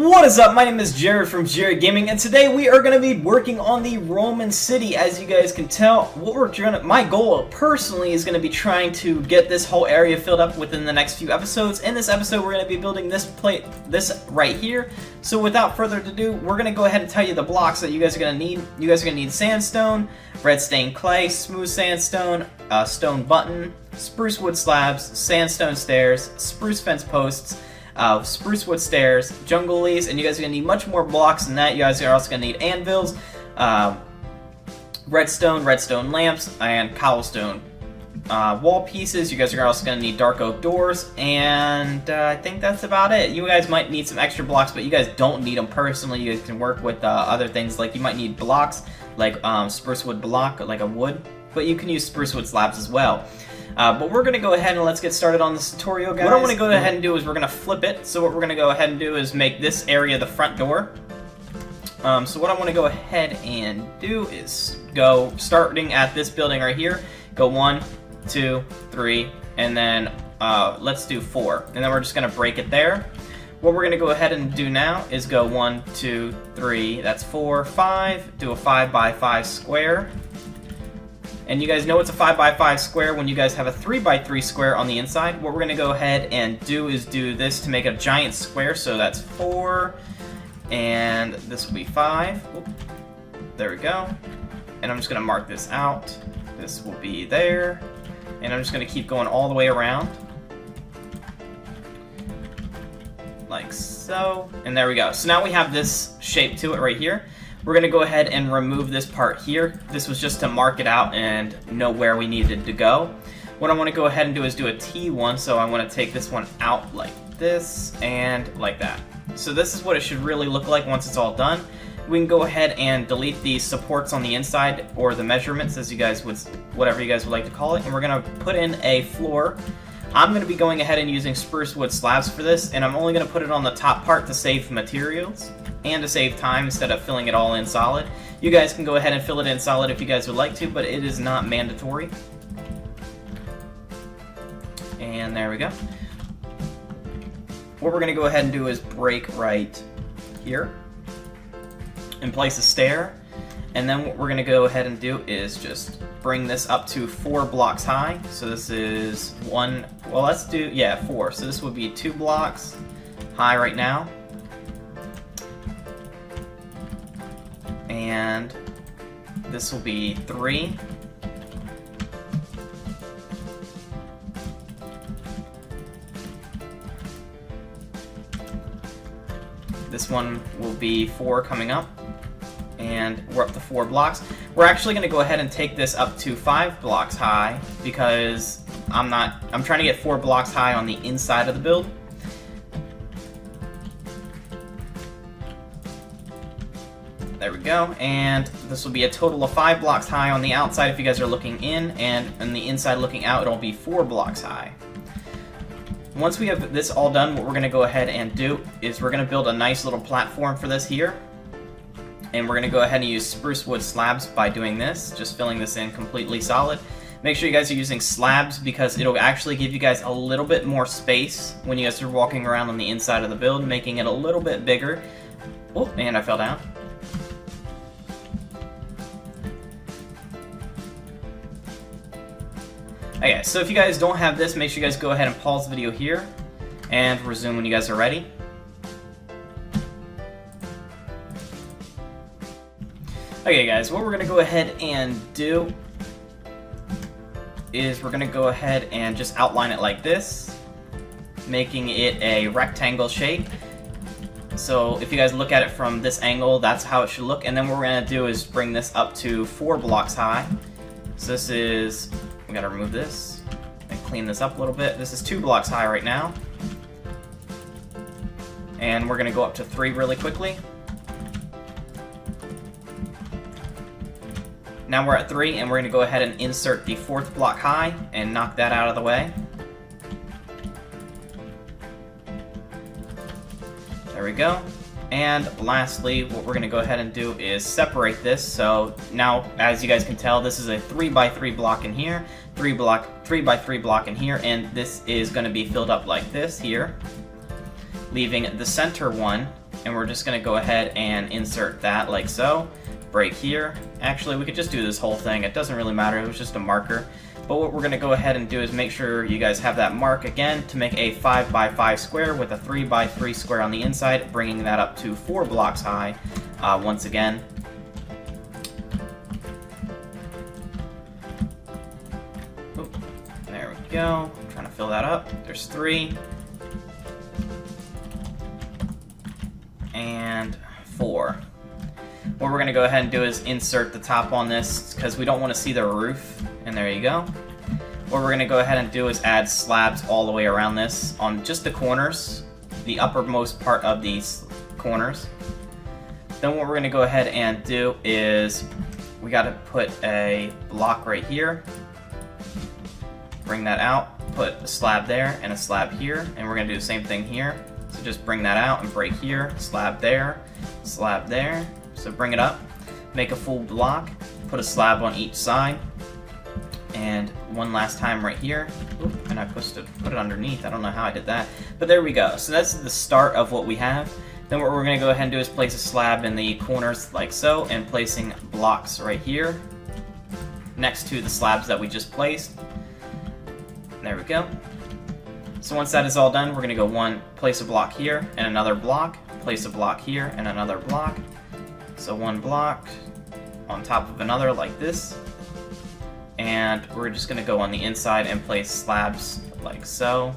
What is up? My name is Jared from Jaridgaming, and today we are going to be working on the Roman city. As you guys can tell, my goal personally is going to be trying to get this whole area filled up within the next few episodes. In this episode, we're going to be building this right here. So without further ado, we're going to go ahead and tell you the blocks that you guys are going to need. You guys are going to need sandstone, red stained clay, smooth sandstone, stone button, spruce wood slabs, sandstone stairs, spruce fence posts, spruce wood stairs, jungle leaves, and you guys are going to need much more blocks than that. You guys are also going to need anvils, redstone lamps, and cobblestone wall pieces. You guys are also going to need dark oak doors, and I think that's about it. You guys might need some extra blocks, but you guys don't need them personally. You guys can work with other things, like you might need blocks, like spruce wood block, like a wood, but you can use spruce wood slabs as well. But we're going to go ahead and let's get started on this tutorial, guys. What I want to go ahead and do is we're going to flip it. So what we're going to go ahead and do is make this area the front door. So what I want to go ahead and do is go, starting at this building right here, go 1, 2, 3, and then let's do 4. And then we're just going to break it there. What we're going to go ahead and do now is go 1, 2, 3, that's 4, 5, do a 5 by 5 square. And you guys know it's a 5 by 5 square when you guys have a 3 by 3 square on the inside. What we're going to go ahead and do is do this to make a giant square. So that's 4, and this will be 5. Oop, there we go. And I'm just going to mark this out. This will be there. And I'm just going to keep going all the way around. Like so. And there we go. So now we have this shape to it right here. We're going to go ahead and remove this part here. This was just to mark it out and know where we needed to go. What I want to go ahead and do is do a T1, so I want to take this one out like this and like that. So this is what it should really look like once it's all done. We can go ahead and delete these supports on the inside, or the measurements, as you guys would, whatever you guys would like to call it, and we're going to put in a floor. I'm going to be going ahead and using spruce wood slabs for this, and I'm only going to put it on the top part to save materials and to save time instead of filling it all in solid. You guys can go ahead and fill it in solid if you guys would like to, but it is not mandatory. And there we go. What we're going to go ahead and do is break right here and place a stair. And then what we're going to go ahead and do is just bring this up to 4 blocks high. So this is 1, well let's do, yeah, 4. So this would be 2 blocks high right now. And this will be 3. This one will be 4 coming up. And we're up to 4 blocks. We're actually going to go ahead and take this up to 5 blocks high because I'm trying to get 4 blocks high on the inside of the build. There we go, and this will be a total of 5 blocks high on the outside if you guys are looking in, and on the inside looking out it'll be 4 blocks high. Once we have this all done, what we're going to go ahead and do is we're going to build a nice little platform for this here. And we're going to go ahead and use spruce wood slabs by doing this, just filling this in completely solid. Make sure you guys are using slabs because it'll actually give you guys a little bit more space when you guys are walking around on the inside of the build, making it a little bit bigger. Oh, and I fell down. Okay, so if you guys don't have this, make sure you guys go ahead and pause the video here and resume when you guys are ready. Okay guys, what we're going to go ahead and do is we're going to go ahead and just outline it like this, making it a rectangle shape. So if you guys look at it from this angle, that's how it should look. And then what we're going to do is bring this up to 4 blocks high. So this is, we got to remove this and clean this up a little bit. This is 2 blocks high right now. And we're going to go up to 3 really quickly. Now we're at 3, and we're going to go ahead and insert the 4th block high and knock that out of the way. There we go. And lastly, what we're going to go ahead and do is separate this. So now, as you guys can tell, this is a 3x3 block in here, 3x3 block in here, and this is going to be filled up like this here, leaving the center one, and we're just going to go ahead and insert that like so. Break here. Actually, we could just do this whole thing. It doesn't really matter. It was just a marker. But what we're going to go ahead and do is make sure you guys have that mark again to make a 5x5 square with a 3x3 square on the inside, bringing that up to 4 blocks high once again. Oop, there we go. I'm trying to fill that up. There's 3. And 4. What we're going to go ahead and do is insert the top on this because we don't want to see the roof. And there you go. What we're going to go ahead and do is add slabs all the way around this on just the corners, the uppermost part of these corners. Then what we're going to go ahead and do is we got to put a block right here. Bring that out, put a slab there and a slab here, and we're going to do the same thing here. So just bring that out and break here, slab there, slab there. So bring it up, make a full block, put a slab on each side, and one last time right here. Oop, and I put it underneath. I don't know how I did that, but there we go. So that's the start of what we have. Then what we're going to go ahead and do is place a slab in the corners like so, and placing blocks right here next to the slabs that we just placed. There we go. So once that is all done, we're going to go place a block here and another block, place a block here and another block. So one block on top of another like this. And we're just going to go on the inside and place slabs like so.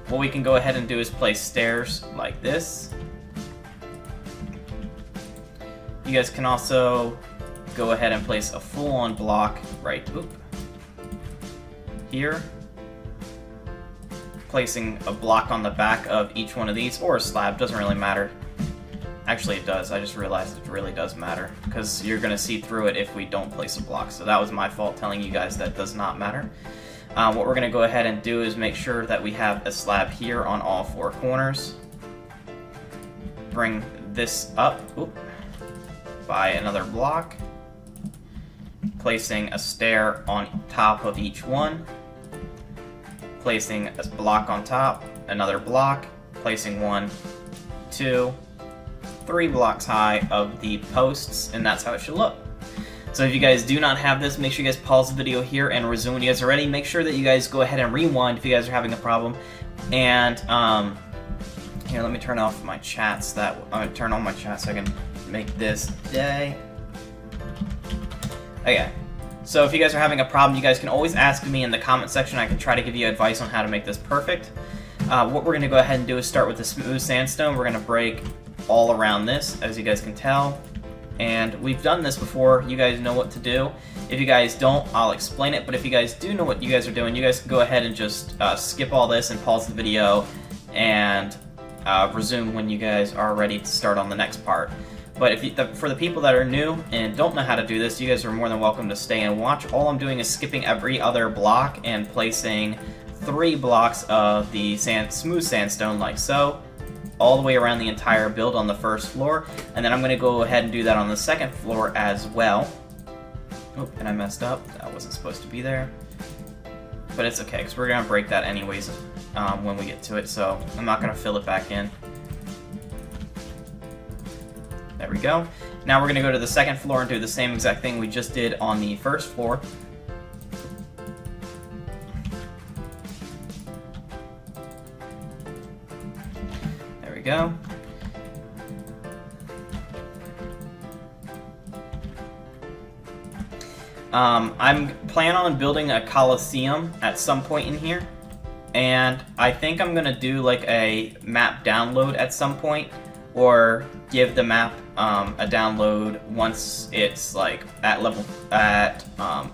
What we can go ahead and do is place stairs like this. You guys can also go ahead and place a full-on block right here. Placing a block on the back of each one of these, or a slab, doesn't really matter. Actually it does, I just realized it really does matter, because you're going to see through it if we don't place a block, so that was my fault telling you guys that does not matter. What we're going to go ahead and do is make sure that we have a slab here on all 4 corners. Bring this up by another block, placing a stair on top of each one, placing a block on top, another block, placing 1, 2, 3 blocks high of the posts, and that's how it should look. So if you guys do not have this, make sure you guys pause the video here and resume when you guys are ready. Make sure that you guys go ahead and rewind if you guys are having a problem. And here, let me turn off my chats. I'm gonna turn on my chat so I can make this day. Okay. So if you guys are having a problem, you guys can always ask me in the comment section. I can try to give you advice on how to make this perfect. What we're going to go ahead and do is start with the smooth sandstone. We're going to break all around this, as you guys can tell. And we've done this before. You guys know what to do. If you guys don't, I'll explain it. But if you guys do know what you guys are doing, you guys can go ahead and just skip all this and pause the video and resume when you guys are ready to start on the next part. But for the people that are new and don't know how to do this, you guys are more than welcome to stay and watch. All I'm doing is skipping every other block and placing 3 blocks of the smooth sandstone like so, all the way around the entire build on the first floor. And then I'm going to go ahead and do that on the second floor as well. Oh, and I messed up. That wasn't supposed to be there. But it's okay, because we're going to break that anyways when we get to it, so I'm not going to fill it back in. There we go. Now we're going to go to the second floor and do the same exact thing we just did on the first floor. There we go. I'm planning on building a coliseum at some point in here, and I think I'm going to do like a map download at some point, or give the map a download once it's like at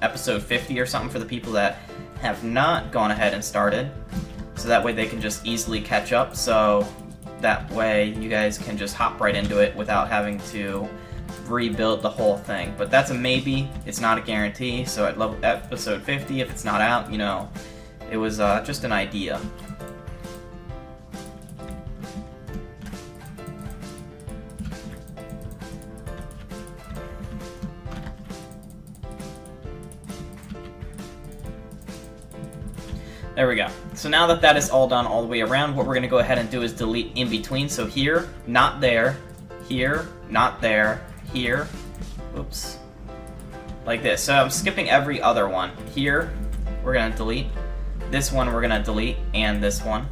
episode 50 or something for the people that have not gone ahead and started, so that way they can just easily catch up, so that way you guys can just hop right into it without having to rebuild the whole thing. But that's a maybe, it's not a guarantee, so at episode 50, if it's not out, you know, it was There we go. So now that that is all done all the way around, what we're going to go ahead and do is delete in between. So here, not there, here, not there, here, oops, like this. So I'm skipping every other one. Here, we're going to delete. This one we're going to delete, and this one.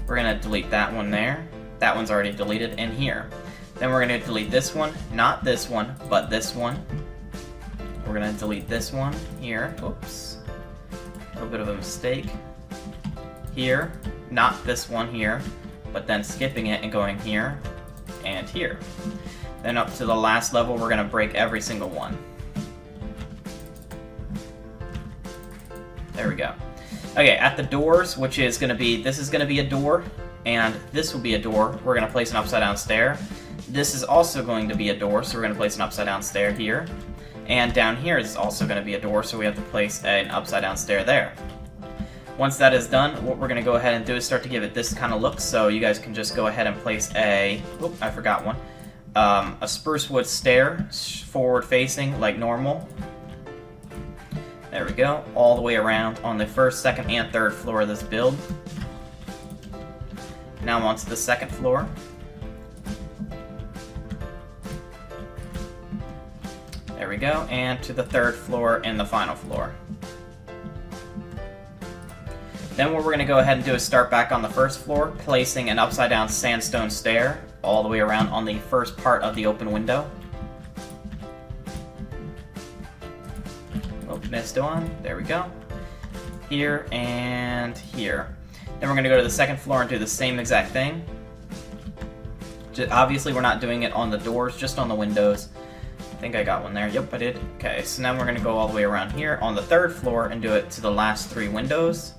We're going to delete that one there. That one's already deleted, and here. Then we're going to delete this one, not this one, but this one. We're going to delete this one here. Oops. A little bit of a mistake. Here, not this one here, but then skipping it and going here and here. Then up to the last level, we're going to break every single one. There we go. Okay, at the doors, which is going to be, this is going to be a door, and this will be a door. We're going to place an upside down stair. This is also going to be a door, so we're going to place an upside down stair here. And down here is also going to be a door, so we have to place an upside down stair there. Once that is done, what we're going to go ahead and do is start to give it this kind of look, so you guys can just go ahead and place a, oop, I forgot one, a spruce wood stair, forward facing like normal. There we go, all the way around on the first, second, and third floor of this build. Now I'm on to the second floor. There we go, and to the third floor and the final floor. Then what we're going to go ahead and do is start back on the first floor, placing an upside down sandstone stair all the way around on the first part of the open window. Oh, missed one. There we go. Here and here. Then we're going to go to the second floor and do the same exact thing. Obviously we're not doing it on the doors, just on the windows. I think I got one there. Yep, I did. Okay, so now we're going to go all the way around here on the third floor and do it to the last 3 windows.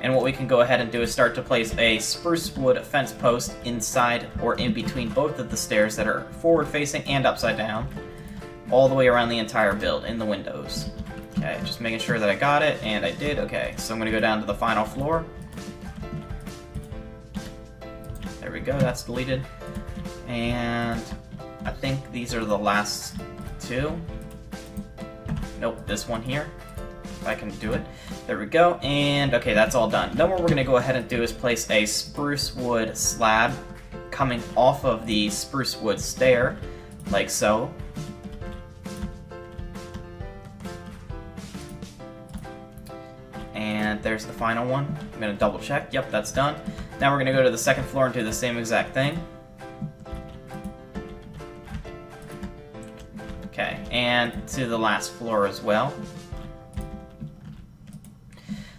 And what we can go ahead and do is start to place a spruce wood fence post inside or in between both of the stairs that are forward facing and upside down, all the way around the entire build in the windows. Okay, just making sure that I got it, and I did. Okay, so I'm going to go down to the final floor. There we go, that's deleted. And I think these are the last 2. Nope, this one here. If I can do it. There we go. And okay, that's all done. Then what we're going to go ahead and do is place a spruce wood slab coming off of the spruce wood stair, like so. And there's the final one. I'm going to double check. Yep, that's done. Now we're going to go to the second floor and do the same exact thing. Okay, and to the last floor as well.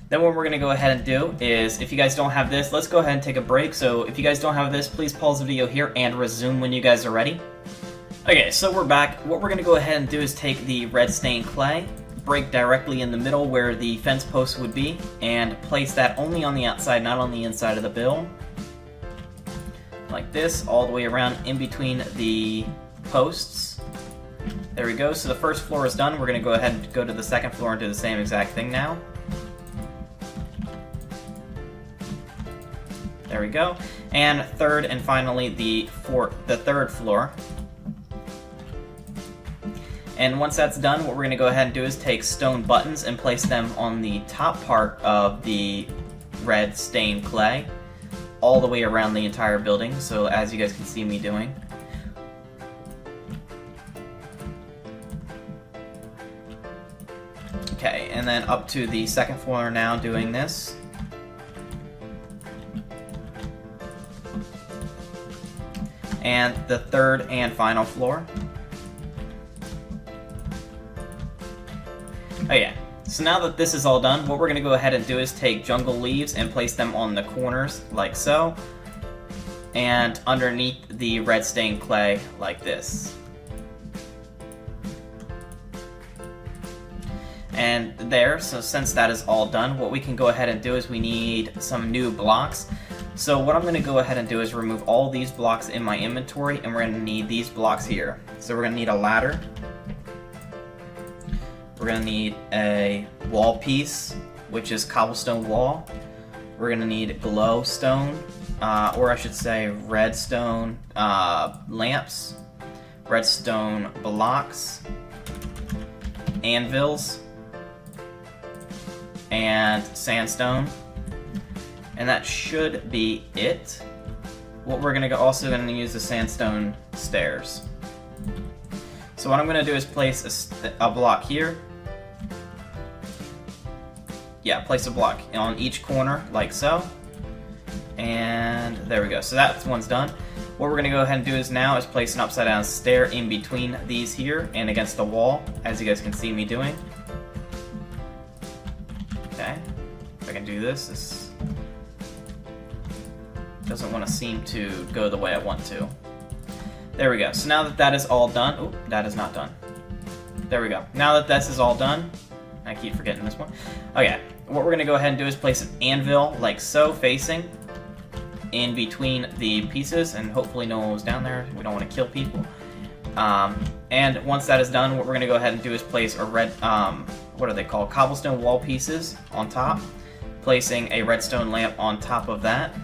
Then what we're going to go ahead and do is, if you guys don't have this, let's go ahead and take a break. So if you guys don't have this, please pause the video here and resume when you guys are ready. Okay, so we're back. What we're going to go ahead and do is take the red stained clay, break directly in the middle where the fence post would be, and place that only on the outside, not on the inside of the build. Like this, all the way around in between the posts. There we go, so the first floor is done. We're going to go ahead and go to the second floor and do the same exact thing now. There we go. And third and finally the third floor. And once that's done, what we're going to go ahead and do is take stone buttons and place them on the top part of the red stained clay, all the way around the entire building, so as you guys can see me doing. Okay, and then up to the second floor now doing this. And the third and final floor. Oh yeah, so now that this is all done, what we're going to go ahead and do is take jungle leaves and place them on the corners, like so, and underneath the red stained clay, like this. And there, so since that is all done, what we can go ahead and do is we need some new blocks. So what I'm going to go ahead and do is remove all these blocks in my inventory, and we're going to need these blocks here. So we're going to need a ladder. We're going to need a wall piece, which is cobblestone wall. We're going to need glowstone, or I should say redstone lamps, redstone blocks, anvils, and sandstone. And that should be it. What we're also going to use the sandstone stairs. So what I'm going to do is place a block here. Yeah, place a block on each corner, like so. And there we go. So that one's done. What we're going to go ahead and do is place an upside down stair in between these here and against the wall, as you guys can see me doing. Okay. If I can do this, this doesn't want to seem to go the way I want to. There we go. So now that that is all done, oh, that is not done. There we go. Now that this is all done, I keep forgetting this one. Okay, what we're going to go ahead and do is place an anvil like so, facing in between the pieces, and hopefully no one was down there. We don't want to kill people. And once that is done, what we're going to go ahead and do is place a red, what are they called? Cobblestone wall pieces on top, placing a redstone lamp on top of that.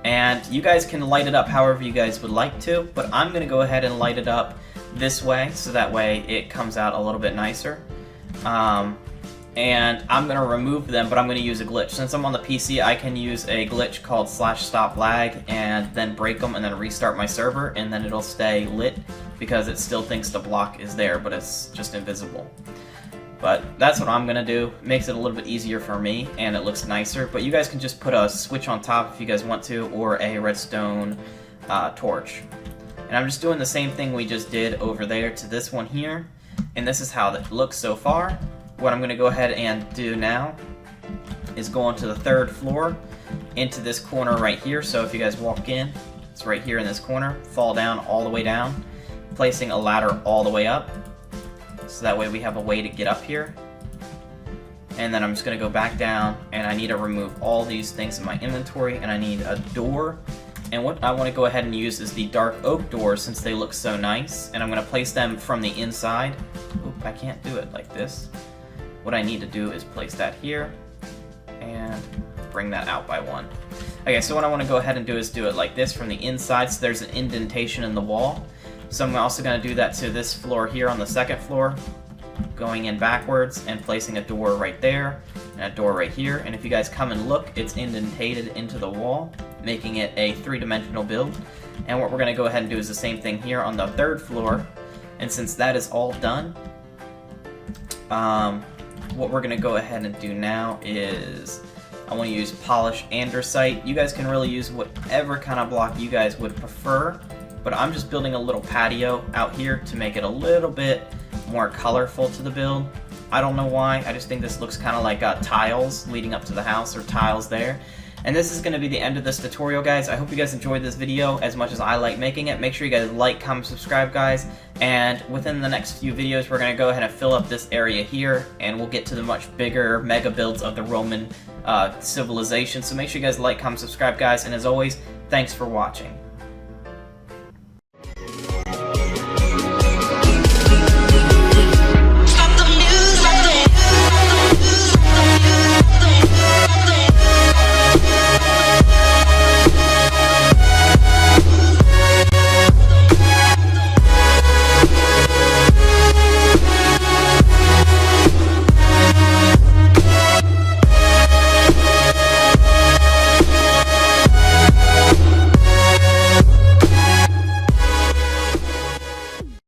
And you guys can light it up however you guys would like to, but I'm going to go ahead and light it up this way, so that way it comes out a little bit nicer. And I'm going to remove them, but I'm going to use a glitch. Since I'm on the PC, I can use a glitch called /stop-lag and then break them and then restart my server, and then it'll stay lit because it still thinks the block is there, but it's just invisible. But that's what I'm going to do. Makes it a little bit easier for me, and it looks nicer. But you guys can just put a switch on top if you guys want to, or a redstone torch. And I'm just doing the same thing we just did over there to this one here. And this is how it looks so far. What I'm going to go ahead and do now is go onto the 3rd floor into this corner right here. So if you guys walk in, it's right here in this corner. Fall down all the way down, placing a ladder all the way up. So that way we have a way to get up here. And then I'm just going to go back down, and I need to remove all these things in my inventory, and I need a door. And what I want to go ahead and use is the dark oak doors, since they look so nice. And I'm going to place them from the inside. Oop, I can't do it like this. What I need to do is place that here and bring that out by 1. Okay, so what I want to go ahead and do is do it like this from the inside, so there's an indentation in the wall. So I'm also going to do that to this floor here on the 2nd floor, going in backwards and placing a door right there and a door right here. And if you guys come and look, it's indentated into the wall, making it a 3-dimensional build. And what we're going to go ahead and do is the same thing here on the 3rd floor. And since that is all done, what we're going to go ahead and do now is I want to use polished andesite. You guys can really use whatever kind of block you guys would prefer, but I'm just building a little patio out here to make it a little bit more colorful to the build. I don't know why, I just think this looks kind of like tiles leading up to the house, or tiles there. And this is going to be the end of this tutorial, guys. I hope you guys enjoyed this video as much as I like making it. Make sure you guys like, comment, subscribe, guys. And within the next few videos, we're going to go ahead and fill up this area here, and we'll get to the much bigger mega builds of the Roman civilization. So make sure you guys like, comment, subscribe, guys. And as always, thanks for watching.